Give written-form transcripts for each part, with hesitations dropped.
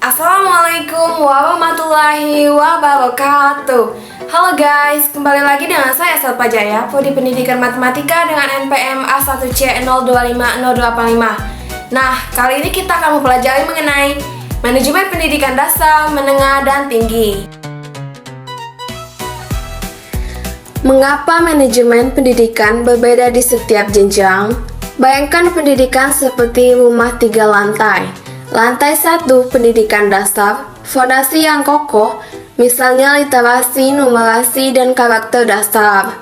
Assalamualaikum warahmatullahi wabarakatuh. Halo guys, kembali lagi dengan saya Selva Jaya, Prodi Pendidikan Matematika dengan NPM A1C025085. Nah, kali ini kita akan mempelajari mengenai manajemen pendidikan dasar, menengah, dan tinggi. Mengapa manajemen pendidikan berbeda di setiap jenjang? Bayangkan pendidikan seperti rumah 3 lantai. Lantai 1 pendidikan dasar, fondasi yang kokoh, misalnya literasi, numerasi, dan karakter dasar.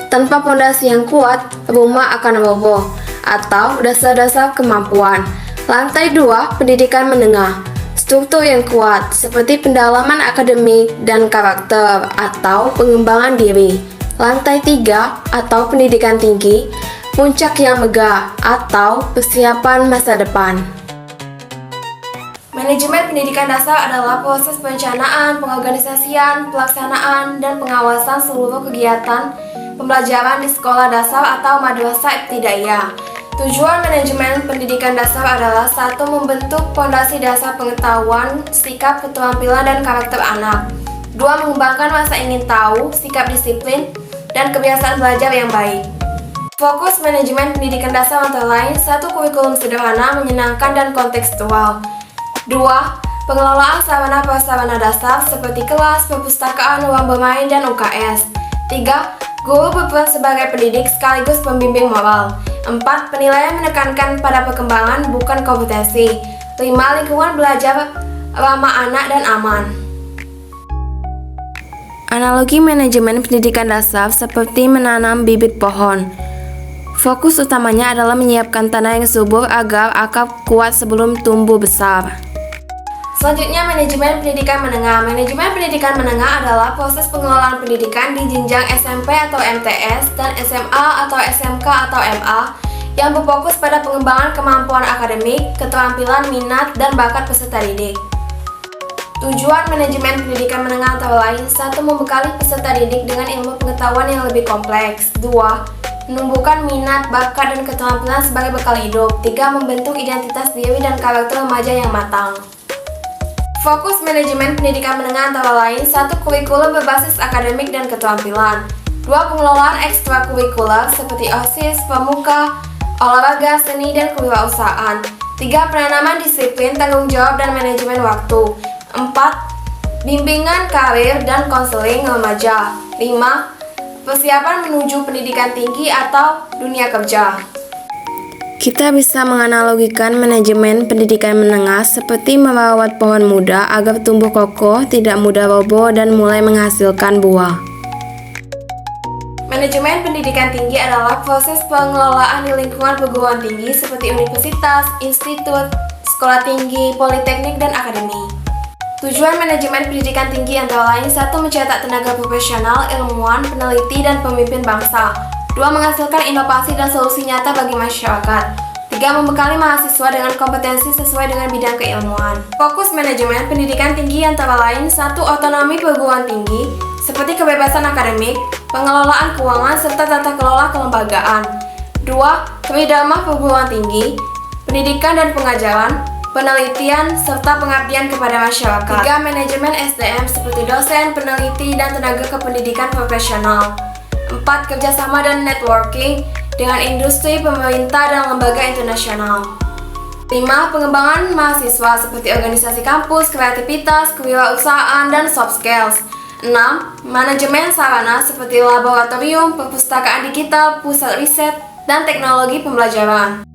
Tanpa fondasi yang kuat, rumah akan roboh atau dasar-dasar kemampuan. Lantai 2 pendidikan menengah, struktur yang kuat seperti pendalaman akademik dan karakter atau pengembangan diri. Lantai 3 atau pendidikan tinggi, puncak yang megah atau persiapan masa depan. Manajemen pendidikan dasar adalah proses perencanaan, pengorganisasian, pelaksanaan, dan pengawasan seluruh kegiatan pembelajaran di sekolah dasar atau madrasah ibtidaiyah. Tujuan manajemen pendidikan dasar adalah 1. Membentuk fondasi dasar pengetahuan, sikap, keterampilan, dan karakter anak. 2. Mengembangkan rasa ingin tahu, sikap disiplin, dan kebiasaan belajar yang baik. Fokus manajemen pendidikan dasar antara lain 1. Kurikulum sederhana, menyenangkan, dan kontekstual. 2. Pengelolaan sarana prasarana dasar seperti kelas, perpustakaan, ruang bermain, dan UKS. 3. Guru berperan sebagai pendidik sekaligus pembimbing moral. 4. Penilaian menekankan pada perkembangan bukan kompetensi. 5. Lingkungan belajar ramah anak dan aman. Analogi manajemen pendidikan dasar seperti menanam bibit pohon. Fokus utamanya adalah menyiapkan tanah yang subur agar akar kuat sebelum tumbuh besar. Selanjutnya, manajemen pendidikan menengah. Manajemen pendidikan menengah adalah proses pengelolaan pendidikan di jenjang SMP atau MTS dan SMA atau SMK atau MA yang berfokus pada pengembangan kemampuan akademik, keterampilan, minat, dan bakat peserta didik. Tujuan manajemen pendidikan menengah antara lain 1. Membekali peserta didik dengan ilmu pengetahuan yang lebih kompleks. 2. Menumbuhkan minat, bakat, dan keterampilan sebagai bekal hidup. 3. Membentuk identitas diri dan karakter remaja yang matang. Fokus manajemen pendidikan menengah antara lain 1. Kurikulum berbasis akademik dan keterampilan. 2. Pengelolaan ekstrakurikuler seperti OSIS, pramuka, olahraga, seni, dan kewirausahaan. 3. Penanaman disiplin, tanggung jawab, dan manajemen waktu. 4. Bimbingan karir dan konseling remaja. 5. Persiapan menuju pendidikan tinggi atau dunia kerja. Kita bisa menganalogikan manajemen pendidikan menengah seperti merawat pohon muda agar tumbuh kokoh, tidak mudah roboh, dan mulai menghasilkan buah. Manajemen pendidikan tinggi adalah proses pengelolaan di lingkungan perguruan tinggi seperti universitas, institut, sekolah tinggi, politeknik, dan akademi. Tujuan manajemen pendidikan tinggi antara lain 1. Mencetak tenaga profesional, ilmuwan, peneliti, dan pemimpin bangsa. 2. Menghasilkan inovasi dan solusi nyata bagi masyarakat. 3. Membekali mahasiswa dengan kompetensi sesuai dengan bidang keilmuan. Fokus manajemen pendidikan tinggi antara lain 1. Otonomi perguruan tinggi, seperti kebebasan akademik, pengelolaan keuangan, serta tata kelola kelembagaan. 2. Tridharma perguruan tinggi, pendidikan dan pengajaran, penelitian, serta pengabdian kepada masyarakat. 3. Manajemen SDM seperti dosen, peneliti, dan tenaga kependidikan profesional. 4. Kerjasama dan networking dengan industri, pemerintah, dan lembaga internasional. 5. Pengembangan mahasiswa seperti organisasi kampus, kreativitas, kewirausahaan, dan soft skills. 6. Manajemen sarana seperti laboratorium, perpustakaan digital, pusat riset, dan teknologi pembelajaran.